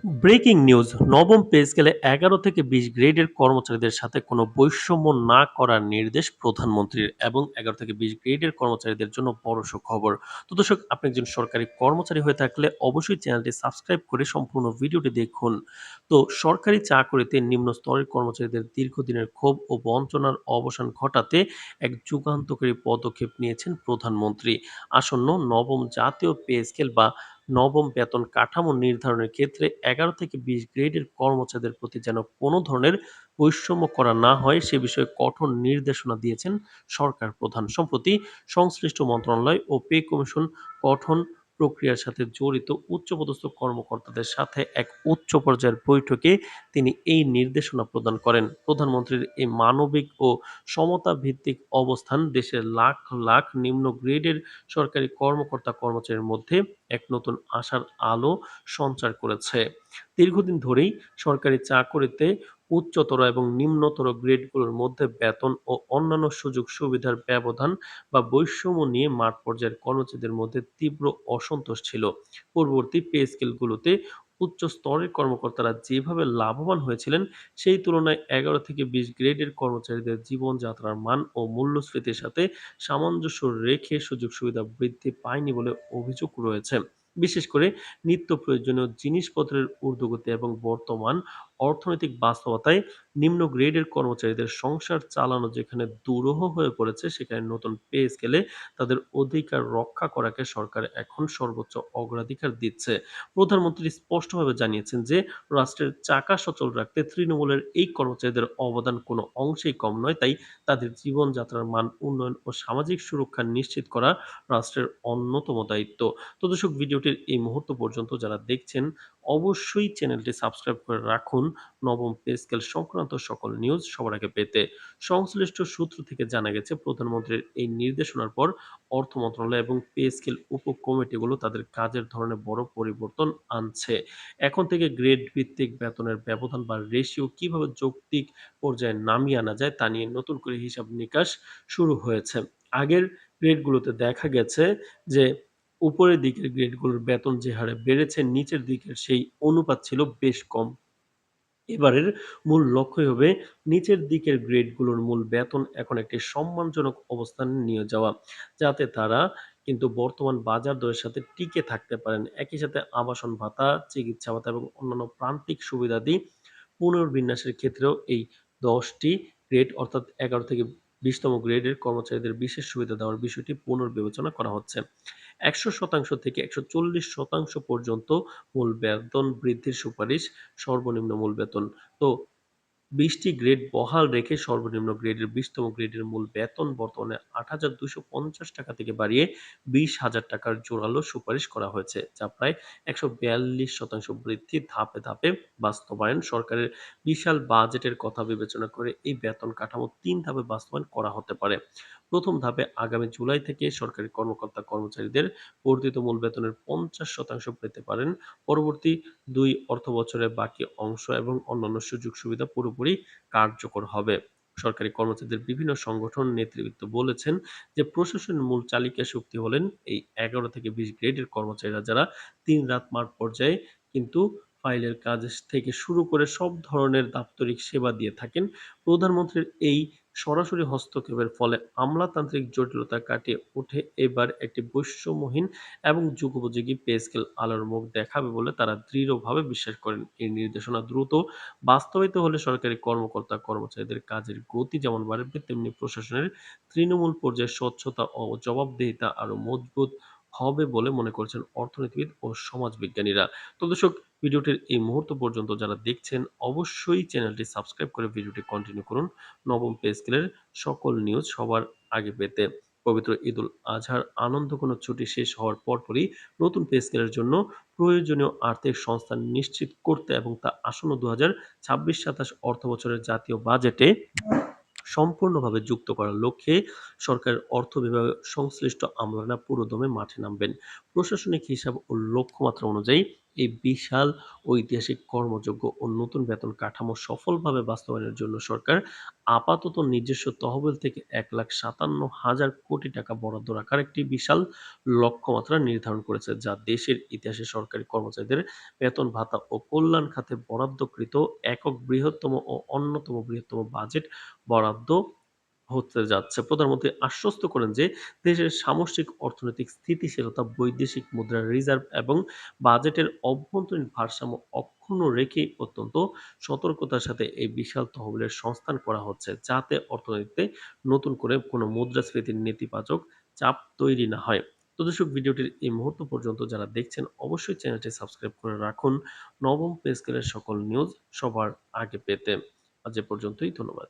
Breaking news, নবম pay স্কেলে ১১ থেকে ২০ গ্রেডের কর্মচারীদের সাথে কোনো বৈষম্য না করার নির্দেশ প্রধানমন্ত্রীর এবং ১১ থেকে ২০ গ্রেডের কর্মচারীদের জন্য বড় সুখবর। তো দর্শক, আপনি একজন সরকারি কর্মচারী হয়ে থাকলে অবশ্যই চ্যানেলটি সাবস্ক্রাইব করে সম্পূর্ণ ভিডিওটি দেখুন। তো সরকারি চাকরিতে নিম্ন স্তরের কর্মচারীদের দীর্ঘদিনের ক্ষোভ ও বঞ্চনার অবসান ঘটাতে এক যুগান্তকারী পদক্ষেপ নিয়েছেন প্রধানমন্ত্রী। আসন্ন নবম জাতীয় পে স্কেল বা নবম বেতন কাঠামো নির্ধারণের ক্ষেত্রে ১১ থেকে ২০ গ্রেডের কর্মচারীদের প্রতি যেন কোনো ধরনের বৈষম্য করা না হয় সে বিষয়ে কঠোর নির্দেশনা দিয়েছেন সরকার প্রধান। সম্প্রতি সংশ্লিষ্ট মন্ত্রণালয় ও পে কমিশন গঠন প্রক্রিয়ার সাথে জড়িত উচ্চপদস্থ কর্মকর্তাদের সাথে এক উচ্চ পর্যায়ের বৈঠকে তিনি এই নির্দেশনা প্রদান করেন। প্রধানমন্ত্রীর এই মানবিক ও সমতা ভিত্তিক অবস্থান দেশের লাখ লাখ নিম্ন গ্রেডের সরকারি কর্মকর্তা কর্মচারীর মধ্যে এক নতুন আশার আলো সঞ্চার করেছে। দীর্ঘদিন ধরেই সরকারি চাকরিতে উচ্চতর এবং নিম্নতর গ্রেডগুলোর মধ্যে বেতন ও অন্যান্য সুযোগ সুবিধার ব্যবধান বা বৈষম্য নিয়ে মাঠ পর্যায়ের কর্মচারীদের মধ্যে তীব্র অসন্তোষ ছিল। পূর্ববর্তী পে স্কেলগুলোতে উচ্চ স্তরের কর্মকর্তারা যেভাবে লাভবান হয়েছিলেন সেই তুলনায় ১১ থেকে ২০ গ্রেডের কর্মচারীদের জীবনযাত্রার মান ও মূল্যস্ফীতির সাথে সামঞ্জস্য রেখে সুযোগ সুবিধা বৃদ্ধি পায়নি বলে অভিযোগ রয়েছে। বিশেষ করে নিত্য প্রয়োজনীয় জিনিসপত্রের ঊর্ধ্বগতি এবং বর্তমান অর্থনৈতিক বাস্তবতায় নিম্ন গ্রেডের কর্মচারীদের সংসার চালানো যেখানে দুরূহ হয়ে পড়েছে, সেখানে নতুন পে স্কেলে তাদের অধিকার রক্ষা করাকে সরকার এখন সর্বোচ্চ অগ্রাধিকার দিচ্ছে। প্রধানমন্ত্রী স্পষ্টভাবে জানিয়েছেন যে রাষ্ট্রের চাকা সচল রাখতে তৃণমূলের এই কর্মচারীদের অবদান কোনো অংশেই কম নয়। তাই তাদের জীবনযাত্রার মান উন্নয়ন ও সামাজিক সুরক্ষা নিশ্চিত করা রাষ্ট্রের অন্যতম দায়িত্ব। তো দর্শক, ভিডিওটির এই মুহূর্ত পর্যন্ত যারা দেখছেন অবশ্যই চ্যানেলটি সাবস্ক্রাইব করে রাখুন নবম পে স্কেল সংক্রান্ত সকল নিউজ সবার আগে পেতে। সংশ্লিষ্ট সূত্র থেকে জানা গেছে প্রধানমন্ত্রীর এই নির্দেশনার পর অর্থ মন্ত্রণালয় এবং পে স্কেল উপকমিটিগুলো তাদের কাজের ধরনে বড় পরিবর্তন আনছে। এখন থেকে গ্রেড ভিত্তিক বেতনের ব্যবধান বা রেশিও কিভাবে যৌক্তিক পর্যায়ে নামিয়ে আনা যায় তা নিয়ে নতুন করে হিসাব নিকাশ শুরু হয়েছে। আগের গ্রেডগুলোতে দেখা গেছে যে উপরের দিকের গ্রেডগুলোর বেতন যে হারে বেড়েছে, নিচের দিকের সেই অনুপাত ছিল বেশ কম। এবারের মূল লক্ষ্যই হবে নিচের দিকের গ্রেডগুলোর মূল বেতন এখন একটি সম্মানজনক অবস্থানে নিয়ে যাওয়া, যাতে তারা কিন্তু বর্তমান বাজার দরের সাথে টিকে থাকতে পারেন। একই সাথে আবাসন ভাতা, চিকিৎসা ভাতা এবং অন্যান্য প্রান্তিক সুবিধাদি পুনর্বিন্যাসের ক্ষেত্রেও এই ১০টি গ্রেড অর্থাৎ ১১ থেকে ২০তম গ্রেডের কর্মচারীদের বিশেষ সুবিধা দেওয়ার বিষয়টি পুনর্বিবেচনা করা হচ্ছে। ১০০% থেকে ১৪০% পর্যন্ত মূল বেতন বৃদ্ধির সুপারিশ, সর্বনিম্ন মূল বেতন। তো ২০ টি গ্রেড বহাল রেখে সর্বনিম্ন গ্রেডের ২০তম গ্রেডের মূল বেতন বর্তমানে ৳৮,২৫০ থেকে বাড়িয়ে ৳২০,০০০ জোরালো সুপারিশ করা হয়েছে, যা প্রায় ১৪২% বৃদ্ধি। ধাপে ধাপে বাস্তবায়ন, সরকারের বিশাল বাজেটের কথা বিবেচনা করে এই বেতন কাঠামো ৩ ধাপে বাস্তবায়ন করা হতে পারে। প্রথম ধাপে আগামী জুলাই থেকে সরকারি কর্মকর্তা-কর্মচারীদের বর্ধিত মূল বেতনের ৫০% পেতে পারেন। পরবর্তী ২ অর্থবছরে বাকি অংশ এবং অন্যান্য সুযোগ সুবিধা পুরোপুরি কার্যকর হবে। সরকারি কর্মচারীদের বিভিন্ন সংগঠন নেতৃবৃন্দ বলেছেন যে প্রশাসনের মূল চালিকা শক্তি হলেন এই ১১ থেকে ২০ গ্রেডের কর্মচারীরা, যারা দিন-রাত মাঠ পর্যায়ে কিন্তু ফাইলের কাজ থেকে শুরু করে সব ধরনের দাপ্তরিক সেবা দিয়ে থাকেন। প্রধানমন্ত্রীর এই সরাসরি হস্তক্ষেপের ফলে আমলাতান্ত্রিক জটিলতা কাটিয়ে উঠে এবার একটি বৈষম্যহীন এবং যুগোপযোগী পে স্কেল আলোর মুখ দেখাবে বলে তারা দৃঢ়ভাবে বিশ্বাস করেন। এই নির্দেশনা দ্রুত বাস্তবায়িত হলে সরকারি কর্মকর্তা কর্মচারীদের কাজের গতি যেমন বাড়বে, তেমনি প্রশাসনের তৃণমূল পর্যায়ে স্বচ্ছতা ও জবাবদিহিতা আরো মজবুত হবে বলে মনে করছেন অর্থনীতিবিদ ও সমাজবিজ্ঞানীরা। তো দর্শক, ভিডিওটির এই মুহূর্ত পর্যন্ত যারা দেখছেন অবশ্যই চ্যানেলটি সাবস্ক্রাইব করে ভিডিওটি কন্টিনিউ করুন নবম পে স্কেলের সকল নিউজ সবার আগে পেতে। পবিত্র ঈদুল আজহার আনন্দ কোনো ছুটি শেষ হওয়ার পরপরই নতুন পে স্কেলের জন্য প্রয়োজনীয় আর্থিক সংস্থান নিশ্চিত করতে এবং তা আসন্ন ২০২৬-২৭ অর্থবছরের জাতীয় বাজেটে সম্পূর্ণভাবে যুক্ত করার লক্ষ্যে সরকারের অর্থ বিভাগ সংশ্লিষ্ট আমলারা পুরোদমে মাঠে নামবেন। প্রশাসনিক হিসাব ও লক্ষ্যমাত্রা অনুযায়ী এই বিশাল ঐতিহাসিক কর্মযোগ্য ও নতুন বেতন কাঠামো সফলভাবে বাস্তবায়নের জন্য সরকার আপাতত নিজস্ব তহবিল থেকে ১,৫৭,০০০ কোটি টাকা বরাদ্দ রাখার একটি বিশাল লক্ষ্যমাত্রা নির্ধারণ করেছে, যা দেশের ইতিহাসে সরকারি কর্মচারীদের বেতন ভাতা ও কল্যাণ খাতে বরাদ্দকৃত একক বৃহত্তম ও অন্যতম বৃহত্তম বাজেট বরাদ্দ হতে যাচ্ছে। প্রধানমন্ত্রী আশ্বস্ত করেন যে দেশের সামষ্টিক অর্থনৈতিক স্থিতিশীলতা, বৈদেশিক মুদ্রার রিজার্ভ এবং বাজেটের অভ্যন্তরীণ ভারসাম্য অক্ষুণ্ণ রেখেই অত্যন্ত সতর্কতার সাথে এই বিশাল তহবিলের সংস্থান করা হচ্ছে, যাতে অর্থনীতিতে নতুন করে কোনো মুদ্রাস্ফীতির নেতিবাচক চাপ তৈরি না হয়। তো দর্শক, ভিডিওটির এই মুহূর্ত পর্যন্ত যারা দেখছেন অবশ্যই চ্যানেলটি সাবস্ক্রাইব করে রাখুন নবম পে স্কেলের সকল নিউজ সবার আগে পেতে। আজ এ পর্যন্তই, ধন্যবাদ।